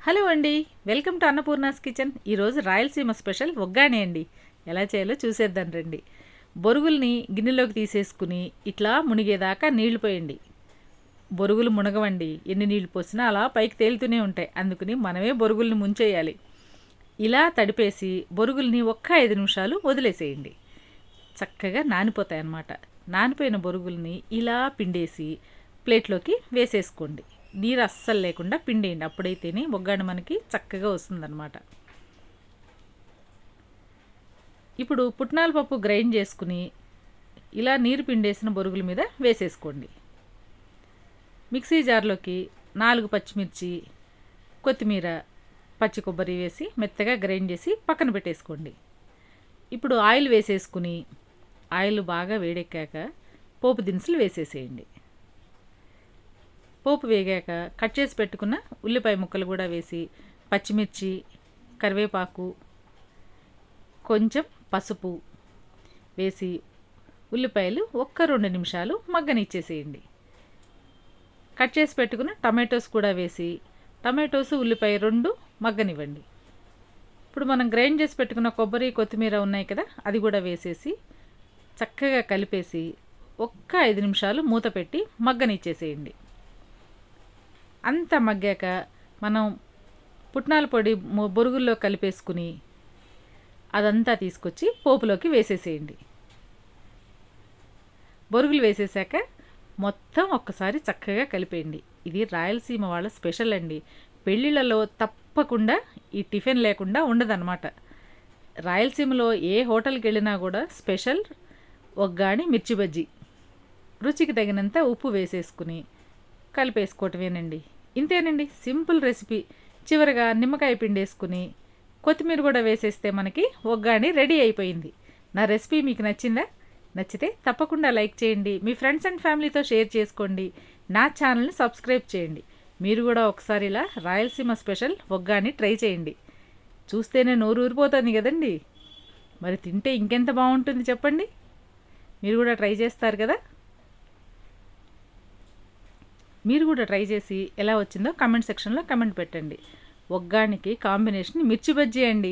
Hello అండి, welcome to Annapurna's kitchen. ఈరోజు Rayalaseema special ఒగ్గాని అండి. ఎలా చేయాలో చూసేద్దాం రండి. బొరుగుల్ని గిన్నెలోకి తీసేసుకుని ఇట్లా మునిగేదాకా నీళ్లు పోయండి. బొరుగులు మునగవండి, ఎన్ని నీళ్లు పోసినా అలా పైకి తేలుతూనే ఉంటాయి. అందుకని మనమే బొరుగుల్ని ముంచేయాలి. ఇలా తడిపేసి బొరుగుల్ని ఒక్క 5 నిమిషాలు వదిలేసేయండి. చక్కగా నానిపోతాయి అన్నమాట. నానిపోయిన బొరుగుల్ని ఇలా పిండేసి ప్లేట్లోకి వేసేసుకోండి. నీరు అస్సలు లేకుండా పిండేయండి, అప్పుడైతేనే ఒగ్గాని మనకి చక్కగా వస్తుందన్నమాట. ఇప్పుడు పుట్నాల పప్పు గ్రైండ్ చేసుకుని ఇలా నీరు పిండేసిన బొరుగుల మీద వేసేసుకోండి. మిక్సీ జార్లోకి 4 పచ్చిమిర్చి, కొత్తిమీర, పచ్చి కొబ్బరి వేసి మెత్తగా గ్రైండ్ చేసి పక్కన పెట్టేసుకోండి. ఇప్పుడు ఆయిల్ వేసేసుకుని ఆయిల్ బాగా వేడెక్కాక పోపు దినుసులు వేసేసేయండి. పోపు వేగాక కట్ చేసి పెట్టుకున్న ఉల్లిపాయ ముక్కలు కూడా వేసి పచ్చిమిర్చి, కరివేపాకు, కొంచెం పసుపు వేసి ఉల్లిపాయలు ఒక్క 2 నిమిషాలు మగ్గనిచ్చేసేయండి. కట్ చేసి పెట్టుకున్న టమాటోస్ కూడా వేసి టమాటోస్, ఉల్లిపాయ 2 మగ్గనివ్వండి. ఇప్పుడు మనం గ్రైండ్ చేసి పెట్టుకున్న కొబ్బరి, కొత్తిమీర ఉన్నాయి కదా, అది కూడా వేసేసి చక్కగా కలిపేసి ఒక్క 5 నిమిషాలు మూత పెట్టి మగ్గనిచ్చేసేయండి. అంత మగ్గాక మనం పుట్నాల పొడి బొరుగుల్లో కలిపేసుకుని అదంతా తీసుకొచ్చి పోపులోకి వేసేసేయండి. బొరుగులు వేసేసాక మొత్తం ఒక్కసారి చక్కగా కలిపేయండి. ఇది రాయలసీమ వాళ్ళ స్పెషల్ అండి. పెళ్ళిళ్ళలో తప్పకుండా ఈ టిఫిన్ లేకుండా ఉండదన్నమాట. రాయలసీమలో ఏ హోటల్కి వెళ్ళినా కూడా స్పెషల్ ఒగ్గాని మిర్చి బజ్జీ. రుచికి తగినంత ఉప్పు వేసేసుకుని కలిపేసుకోవటమేనండి. ఇంతేనండి, సింపుల్ రెసిపీ. చివరగా నిమ్మకాయ పిండేసుకుని కొత్తిమీర కూడా వేసేస్తే మనకి ఒగ్గాని రెడీ అయిపోయింది. నా రెసిపీ మీకు నచ్చిందా? నచ్చితే తప్పకుండా లైక్ చేయండి, మీ ఫ్రెండ్స్ అండ్ ఫ్యామిలీతో షేర్ చేసుకోండి, నా ఛానల్ని సబ్స్క్రైబ్ చేయండి. మీరు కూడా ఒకసారి ఇలా రాయలసీమ స్పెషల్ ఒగ్గాని ట్రై చేయండి. చూస్తేనే నోరు ఊరిపోతుంది కదండి, మరి తింటే ఇంకెంత బాగుంటుంది చెప్పండి. మీరు కూడా ట్రై చేస్తారు కదా. మీరు కూడా ట్రై చేసి ఎలా వచ్చిందో కమెంట్ సెక్షన్లో కమెంట్ పెట్టండి. ఒగ్గానికి కాంబినేషన్ మిర్చి బజ్జీ అండి.